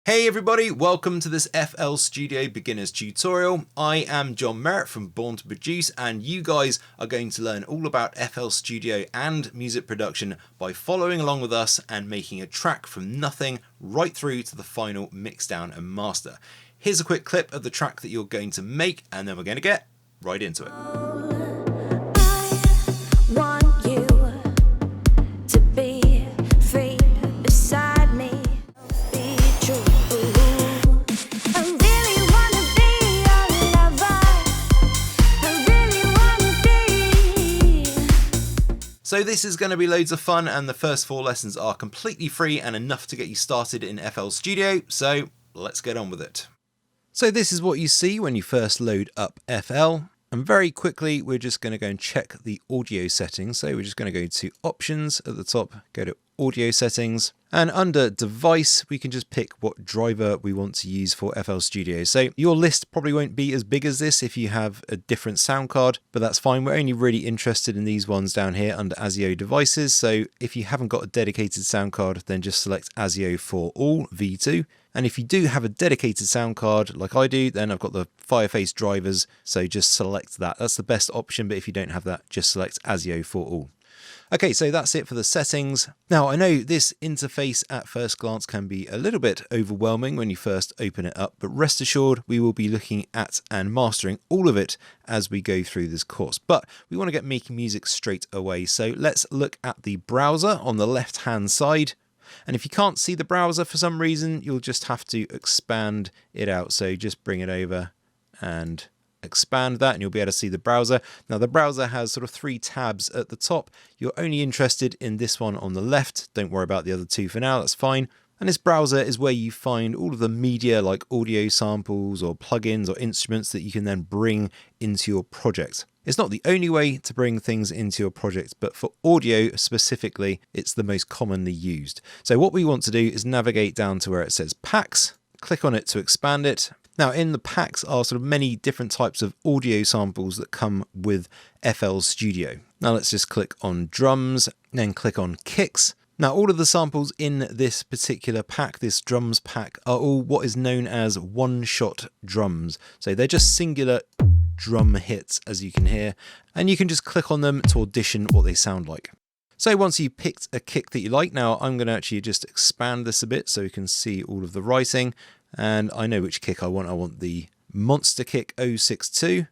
Hey everybody, welcome to this FL Studio beginners tutorial. I am John Merritt from Born to Produce, and you guys are going to learn all about FL Studio and music production by following along with us and making a track from nothing right through to the final mixdown and master. Here's a quick clip of the track that you're going to make, and then we're going to get right into it. So this is going to be loads of fun, and the first 4 lessons are completely free and enough to get you started in FL Studio, so let's get on with it. So this is what you see when you first load up FL, and very quickly we're just going to go and check the audio settings. So we're just going to go to Options at the top, go to Audio Settings, and under Device we can just pick what driver we want to use for FL Studio. So your list probably won't be as big as this if you have a different sound card, but that's fine. We're only really interested in these ones down here under ASIO devices. So if you haven't got a dedicated sound card, then just select ASIO for all V2. And if you do have a dedicated sound card like I do, then I've got the Fireface drivers, so just select that. That's the best option, but if you don't have that, just select ASIO for all. Okay, so that's it for the settings. Now, I know this interface at first glance can be a little bit overwhelming when you first open it up, but rest assured we will be looking at and mastering all of it as we go through this course. But we want to get making music straight away, so let's look at the browser on the left-hand side. And if you can't see the browser for some reason, you'll just have to expand it out. So just bring it over and expand that and you'll be able to see the browser. Now the browser has sort of 3 tabs at the top. You're only interested in this one on the left. Don't worry about the other 2 for now, that's fine. And this browser is where you find all of the media like audio samples or plugins or instruments that you can then bring into your project. It's not the only way to bring things into your project, but for audio specifically, it's the most commonly used. So what we want to do is navigate down to where it says Packs, click on it to expand it. Now in the packs are sort of many different types of audio samples that come with FL Studio. Now let's just click on drums, then click on kicks. Now all of the samples in this particular pack, this drums pack, are all what is known as one-shot drums. So they're just singular drum hits, as you can hear, and you can just click on them to audition what they sound like. So once you've picked a kick that you like, now I'm going to actually just expand this a bit so you can see all of the writing. And I know which kick I want. I want the Monster Kick 062.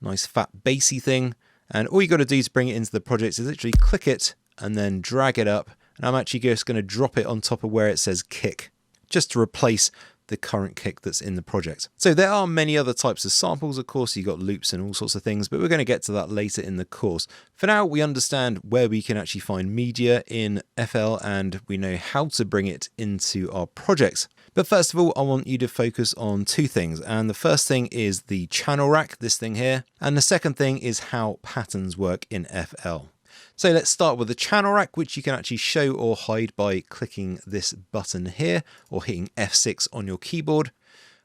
Nice fat bassy thing. And all you got to do to bring it into the project is literally click it and then drag it up. And I'm actually just going to drop it on top of where it says kick, just to replace the current kick that's in the project. So there are many other types of samples, of course. You've got loops and all sorts of things, but we're going to get to that later in the course. For now, we understand where we can actually find media in FL and we know how to bring it into our projects. But first of all, I want you to focus on 2 things. And the first thing is the channel rack, this thing here. And the second thing is how patterns work in FL. So let's start with the channel rack, which you can actually show or hide by clicking this button here or hitting F6 on your keyboard.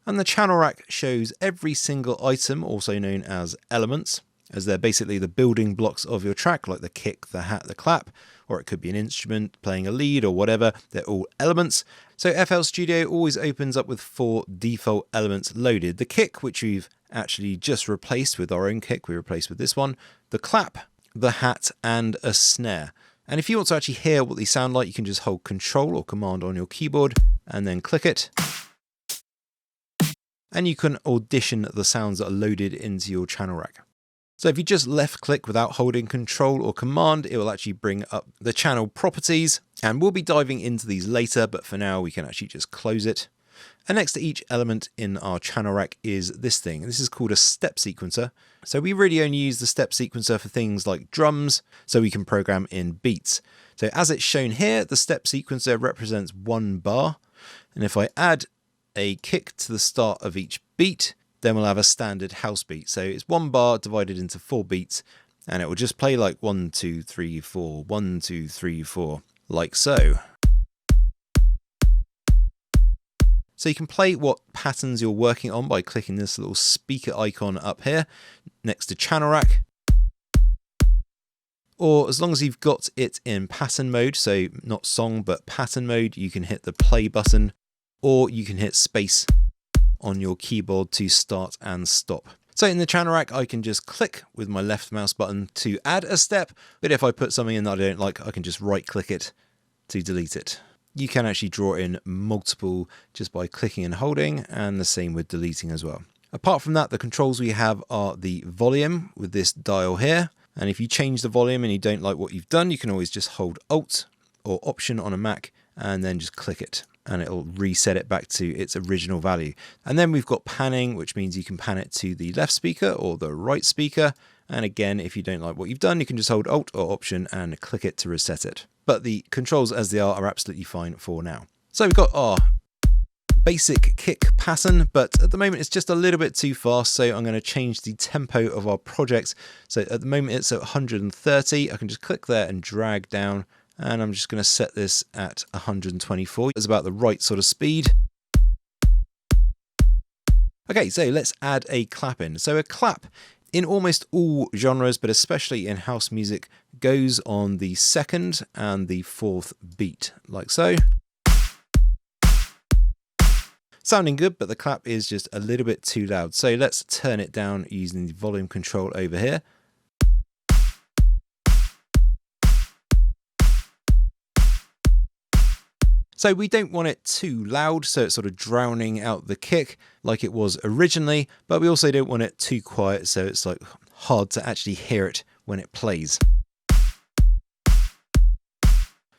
And the channel rack shows every single item, also known as elements, as they're basically the building blocks of your track, like the kick, the hat, the clap, or it could be an instrument playing a lead or whatever. They're all elements. So FL Studio always opens up with 4 default elements loaded. The kick, which we've actually just replaced with our own kick, we replaced with this one, the clap, the hat, and a snare. And if you want to actually hear what these sound like, you can just hold Control or Command on your keyboard and then click it. And you can audition the sounds that are loaded into your channel rack. So if you just left click without holding Control or Command, it will actually bring up the channel properties, and we'll be diving into these later, but for now we can actually just close it. And next to each element in our channel rack is this thing. This is called a step sequencer. So we really only use the step sequencer for things like drums, so we can program in beats. So as it's shown here, the step sequencer represents 1 bar. And if I add a kick to the start of each beat, then we'll have a standard house beat. So it's 1 bar divided into 4 beats, and it will just play like 1, 2, 3, 4, 1, 2, 3, 4, like so. So you can play what patterns you're working on by clicking this little speaker icon up here next to channel rack. Or as long as you've got it in pattern mode, so not song but pattern mode, you can hit the play button or you can hit space on your keyboard to start and stop. So in the channel rack, I can just click with my left mouse button to add a step, but if I put something in that I don't like, I can just right click it to delete it. You can actually draw in multiple just by clicking and holding, and the same with deleting as well. Apart from that, the controls we have are the volume with this dial here. And if you change the volume and you don't like what you've done, you can always just hold Alt or Option on a Mac and then just click it, and it'll reset it back to its original value. And then we've got panning, which means you can pan it to the left speaker or the right speaker. And again, if you don't like what you've done, you can just hold Alt or Option and click it to reset it. But the controls as they are absolutely fine for now. So we've got our basic kick pattern, but at the moment it's just a little bit too fast, so I'm going to change the tempo of our project. So at the moment it's at 130. I can just click there and drag down, and I'm just going to set this at 124. It's about the right sort of speed. Okay, so let's add a clap in. So a clap in almost all genres, but especially in house music, goes on the second and the fourth beat, like so. Sounding good, but the clap is just a little bit too loud. So let's turn it down using the volume control over here. So we don't want it too loud, so it's sort of drowning out the kick like it was originally, but we also don't want it too quiet, so it's like hard to actually hear it when it plays.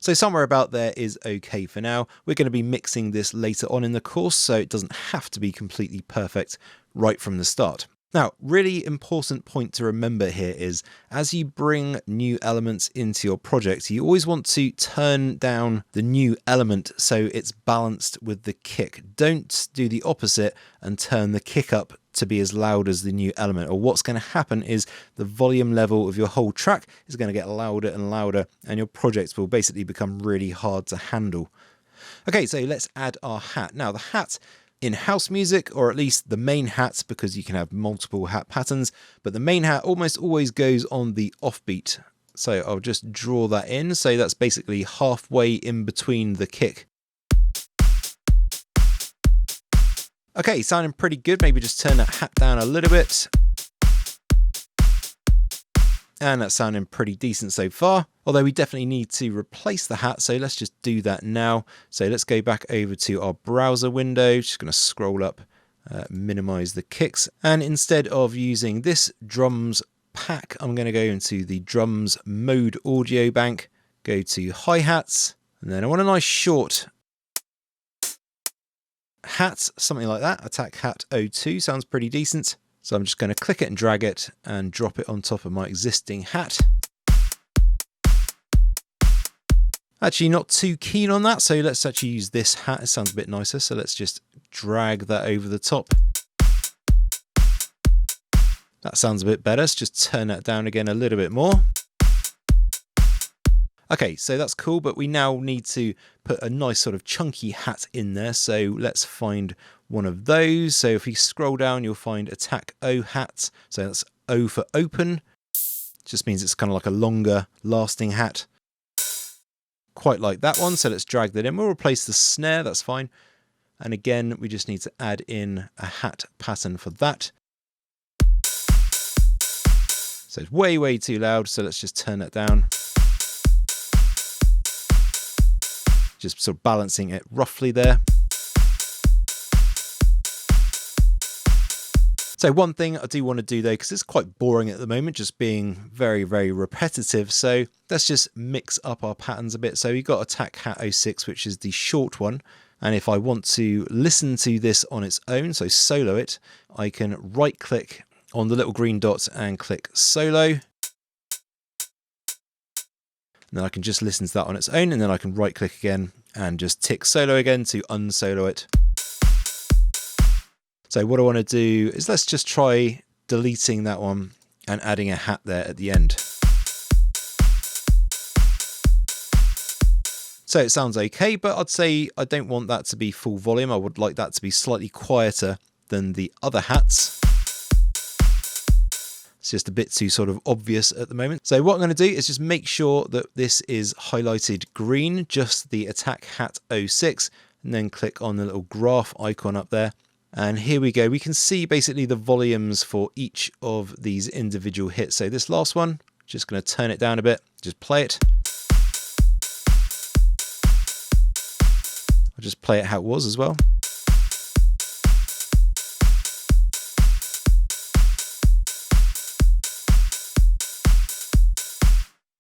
So somewhere about there is okay for now. We're going to be mixing this later on in the course, so it doesn't have to be completely perfect right from the start. Now, really important point to remember here is as you bring new elements into your project, you always want to turn down the new element so it's balanced with the kick. Don't do the opposite and turn the kick up to be as loud as the new element, or what's going to happen is the volume level of your whole track is going to get louder and louder, and your project will basically become really hard to handle. Okay, so let's add our hat. Now, the hat in house music, or at least the main hat, because you can have multiple hat patterns, but the main hat almost always goes on the offbeat. So I'll just draw that in. So that's basically halfway in between the kick. Okay, sounding pretty good. Maybe just turn that hat down a little bit. And that's sounding pretty decent so far. Although we definitely need to replace the hat, so let's just do that now. So let's go back over to our browser window. Just going to scroll up, minimize the kicks. And instead of using this drums pack, I'm going to go into the drums mode audio bank, go to hi-hats, and then I want a nice short hat, something like that. Attack hat 02 sounds pretty decent. So I'm just going to click it and drag it and drop it on top of my existing hat. Actually not too keen on that, so let's actually use this hat. It sounds a bit nicer, so let's just drag that over the top. That sounds a bit better. Let's just turn that down again a little bit more. Okay, so that's cool, but we now need to put a nice sort of chunky hat in there, so let's find one of those. So if you scroll down, you'll find Attack O hat. So that's O for open. Just means it's kind of like a longer lasting hat. Quite like that one. So let's drag that in. We'll replace the snare. That's fine. And again, we just need to add in a hat pattern for that. So it's way, way too loud. So let's just turn that down. Just sort of balancing it roughly there. So one thing I do want to do though, because it's quite boring at the moment, just being very, very repetitive. So let's just mix up our patterns a bit. So we've got Attack Hat 06, which is the short one. And if I want to listen to this on its own, so solo it, I can right click on the little green dot and click solo. And then I can just listen to that on its own, and then I can right click again and just tick solo again to unsolo it. So what I want to do is let's just try deleting that one and adding a hat there at the end. So it sounds okay, but I'd say I don't want that to be full volume. I would like that to be slightly quieter than the other hats. It's just a bit too sort of obvious at the moment. So what I'm going to do is just make sure that this is highlighted green, just the Attack Hat 06. and then click on the little graph icon up there. And here we go. We can see basically the volumes for each of these individual hits. So this last one, just going to turn it down a bit, just play it. I'll just play it how it was as well.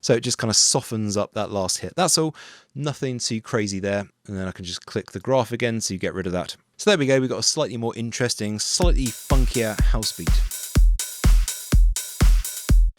So it just kind of softens up that last hit. That's all, nothing too crazy there. And then I can just click the graph again to get rid of that. So there we go, we've got a slightly more interesting, slightly funkier house beat.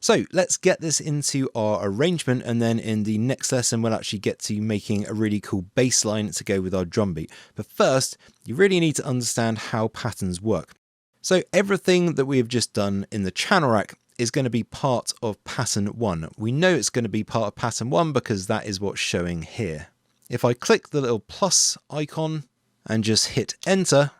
So let's get this into our arrangement, and then in the next lesson we'll actually get to making a really cool bass line to go with our drum beat. But first, you really need to understand how patterns work. So everything that we have just done in the channel rack is going to be part of pattern 1. We know it's going to be part of pattern 1 because that is what's showing here. If I click the little plus icon and just hit enter,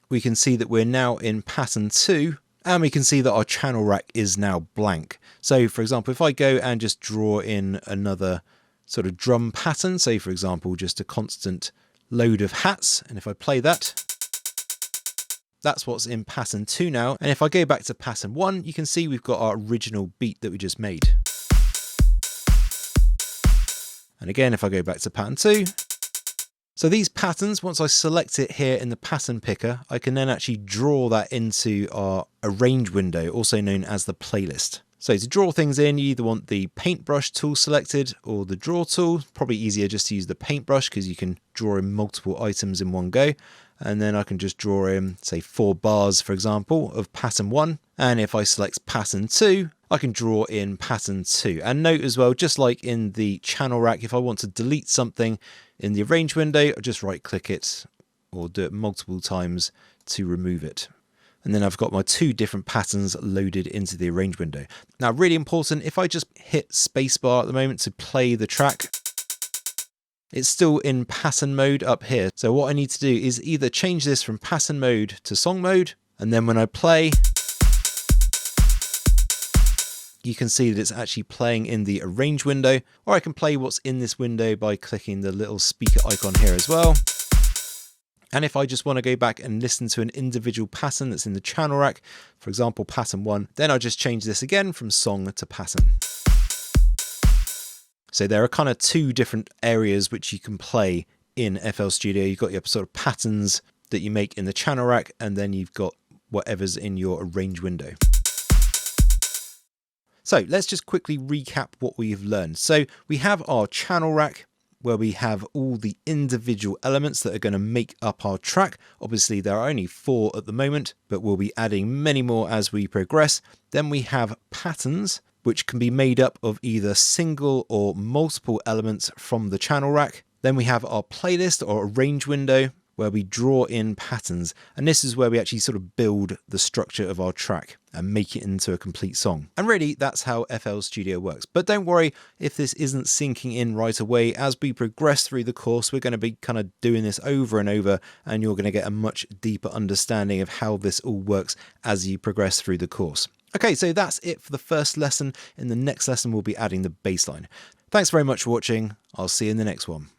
we can see that we're now in pattern 2, and we can see that our channel rack is now blank. So for example, if I go and just draw in another sort of drum pattern, say for example just a constant load of hats, and if I play that, that's what's in pattern 2 now. And if I go back to pattern 1, you can see we've got our original beat that we just made. And again, if I go back to pattern 2, so these patterns, once I select it here in the pattern picker, I can then actually draw that into our arrange window, also known as the playlist. So to draw things in, you either want the paintbrush tool selected or the draw tool. Probably easier just to use the paintbrush because you can draw in multiple items in one go. And then I can just draw in, say, 4 bars, for example, of pattern 1. And if I select pattern 2, I can draw in pattern 2. And note as well, just like in the channel rack, if I want to delete something in the arrange window, I'll just right click it or do it multiple times to remove it. And then I've got my 2 different patterns loaded into the arrange window. Now, really important, if I just hit spacebar at the moment to play the track, it's still in pattern mode up here. So what I need to do is either change this from pattern mode to song mode, and then when I play, you can see that it's actually playing in the arrange window, or I can play what's in this window by clicking the little speaker icon here as well. And if I just want to go back and listen to an individual pattern that's in the channel rack, for example, pattern 1, then I'll just change this again from song to pattern. So there are kind of 2 different areas which you can play in FL Studio. You've got your sort of patterns that you make in the channel rack, and then you've got whatever's in your arrange window. So let's just quickly recap what we've learned. So we have our channel rack where we have all the individual elements that are going to make up our track. Obviously there are only 4 at the moment, but we'll be adding many more as we progress. Then we have patterns, which can be made up of either single or multiple elements from the channel rack. Then we have our playlist or arrange window where we draw in patterns. And this is where we actually sort of build the structure of our track and make it into a complete song. And really that's how FL Studio works. But don't worry if this isn't sinking in right away. As we progress through the course, we're going to be kind of doing this over and over, and you're going to get a much deeper understanding of how this all works as you progress through the course. Okay, so that's it for the first lesson. In the next lesson, we'll be adding the bass line. Thanks very much for watching. I'll see you in the next one.